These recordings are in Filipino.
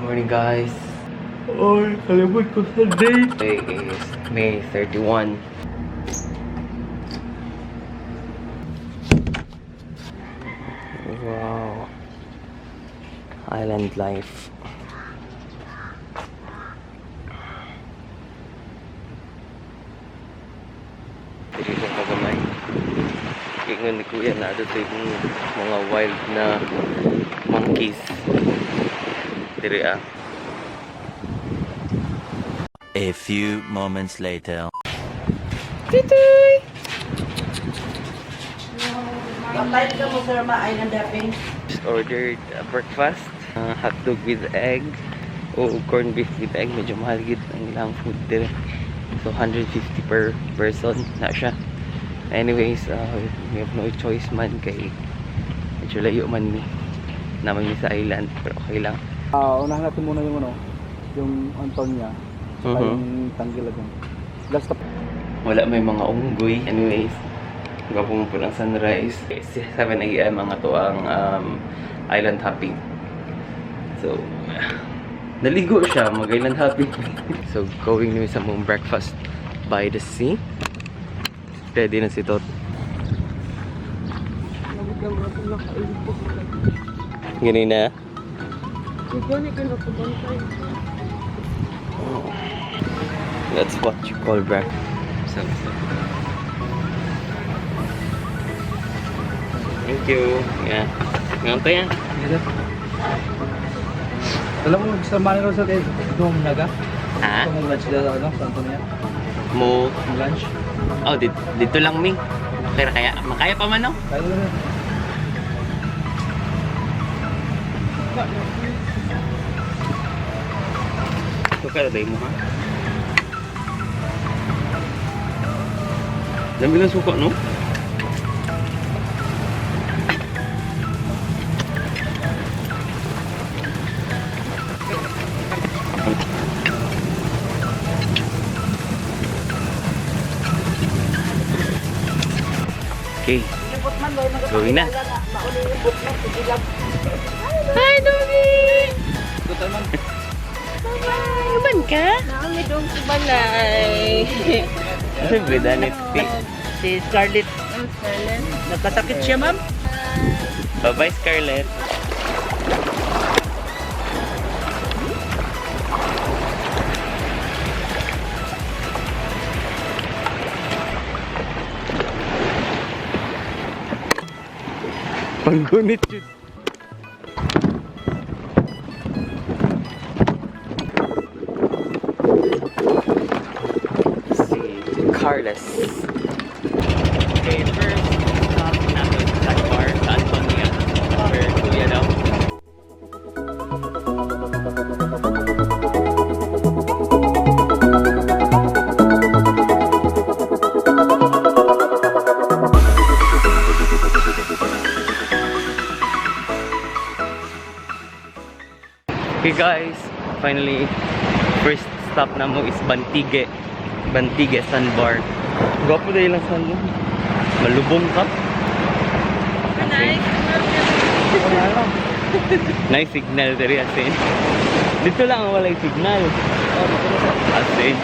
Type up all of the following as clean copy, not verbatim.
Morning guys. Oh, kalibot ko sa day. Today is May 31. Wow. Island life. Dito sa Gamay. Ingon ni Kuya na dito yung mga wild na monkeys. Diri ah. A few moments later. Tutoy! Just ordered breakfast. Hotdog with egg. O corned beef with egg. Medyo mahal gid ang ilang food dire. So 150 per person na siya. Anyways, we have no choice man kay medyo layo man ni naman ni sa island, pero okay lang. Unahan natin muna yung yung Anton niya. Saka yung Tanggilagan. Last stop. Wala, may mga unggoy. Anyways, gawin po ng sunrise. 7 AM ang ato ang island hopping. So, naligo siya, mag-island hopping. So, going namin sa mong breakfast by the sea. Ready na si Totz. Ganun na. Oh. That's what you call breakfast. Thank you. Yeah. Ngayon yan. Alam mo, sa Manila sa doon naga? Ha? Ito mong lunch dito, sa Anton niya? Mo. Lunch? Oh, dito lang, Ming. Pero kaya, makaya pa man, no? Kaya na rin. Ito ka, day mo, ha? Dami lang suka, no? Okay. Gawin na. Hi, Doggy! Bye-bye! Uban ka? Naami dong si Balay. Siyempre, danit. Si Scarlett. Scarlett. Nagkasakit siya, ma'am? Bye-bye, Scarlett. Panggunit yun. Si Carlos. Okay, first stop natin sa bar sa Antonia. Where Kuya daw. Okay guys, finally first stop na mo is Bantige Sandbar. Gwapo dahil lang sandbar. Malubong ka. Okay. Nice signal dari asin. Dito lang ang walay signal. Asin.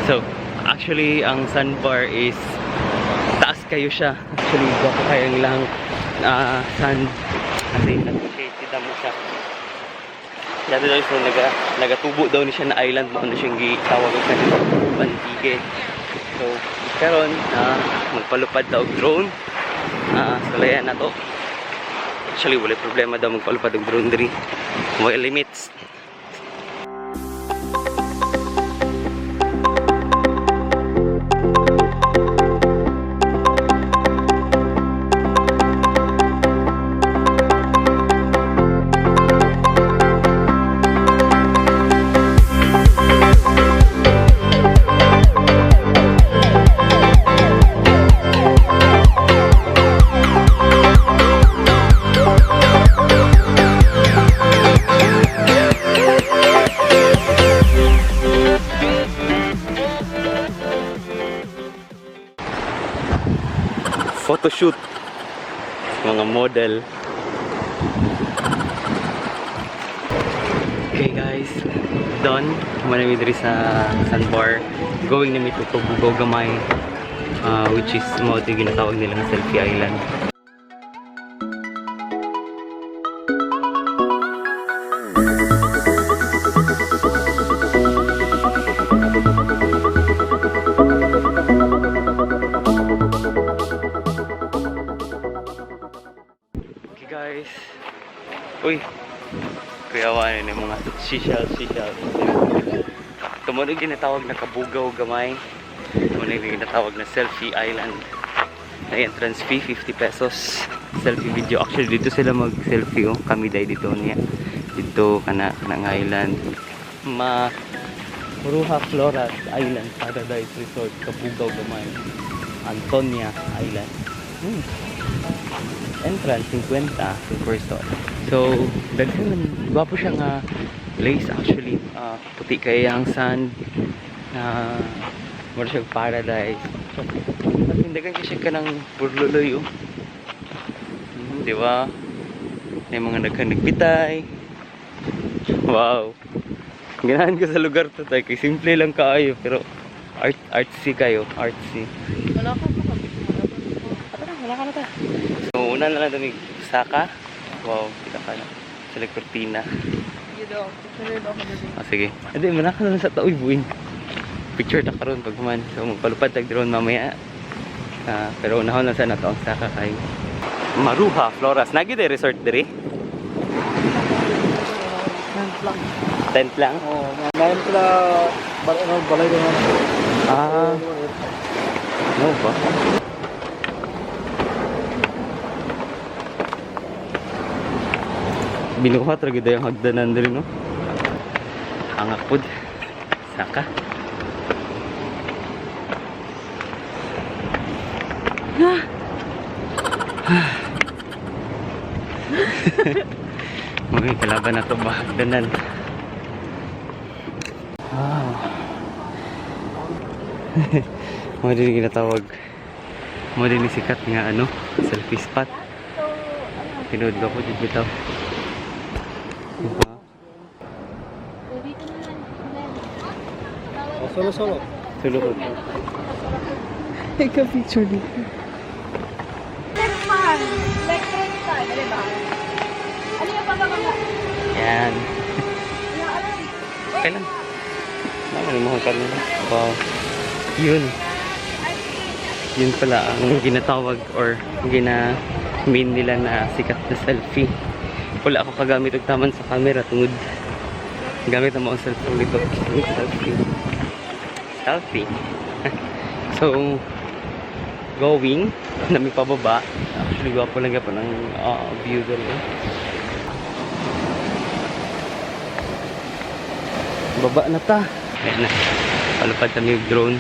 So, actually ang sandbar is taas kayo siya. Actually, gwapo kayo lang sand. Asin, nag-shady damo siya. Dati daw so nagatubo daw ni siya na island mo na siyang gitawag sa Bantige. So karon magpalupad daw drone. Sulayan na to. Actually wala problema daw magpalupad og drone diri. May limits. Photoshoot mga model. Okay guys, done. Manami diri sa sandbar. Going na mi to CABUGAO GAMAY, which is mo ito ginatawag nilang Selfie Island. Okay guys. Uy, kuyawan na mga shisha. Tumunod ginatawag na CABUGAO GAMAY. Tumunod ginatawag na Selfie Island. Na entrance fee 50 pesos. Selfie video. Actually dito sila mag-selfie oh. Kami dahil dito niya. Dito kana ng island. Maruha Floras Island Paradise Resort CABUGAO GAMAY. Antonia Island. Entrance 50 per person. So daghan gwapo siya nga place actually. Puti kaya ang sand na mura siya paradise. So daghan kasi ka ng burluloy oh. Di ba? May mga nagbitay. Wow. Ganahan ko sa lugar to tayo. Simple lang kaayo pero artsy kayo, artsy. Wala ka na ta. So una na lang dami saka. Wow, kita ka na. Sila kurtina. Sige. Hindi, manaka na lang sa taoy buing. Picture ta karon pag man. So magpalupad tag drone mamaya. Pero unahon lang sana to ang saka kay Maruha Floras. Nagi de resort diri? Tent lang. Oh, ngayon pala balay doon. No ba? Binuhat lagi dayang hagdanan diri no. Hangak pud. Saka. Mga kalaban na to ba hagdanan. Wow. Mo din ginatawag. Mo din sikat nga ano, selfie spot. Pinood ko dito bitaw. Solo. Tulog. Ika picture dito. Yan. Okay lang. Nakalimuhan ka nila. Wow. Yun pala ang ginatawag or gina-mean nila na sikat na selfie. Wala ako kagamit og taman sa camera tungod gamit ang mga cellphone dito. Selfie. So going na may pababa. Actually gwapo lang pa ng view doon. Baba na ta. Ayan na. Palupad kami yung drone.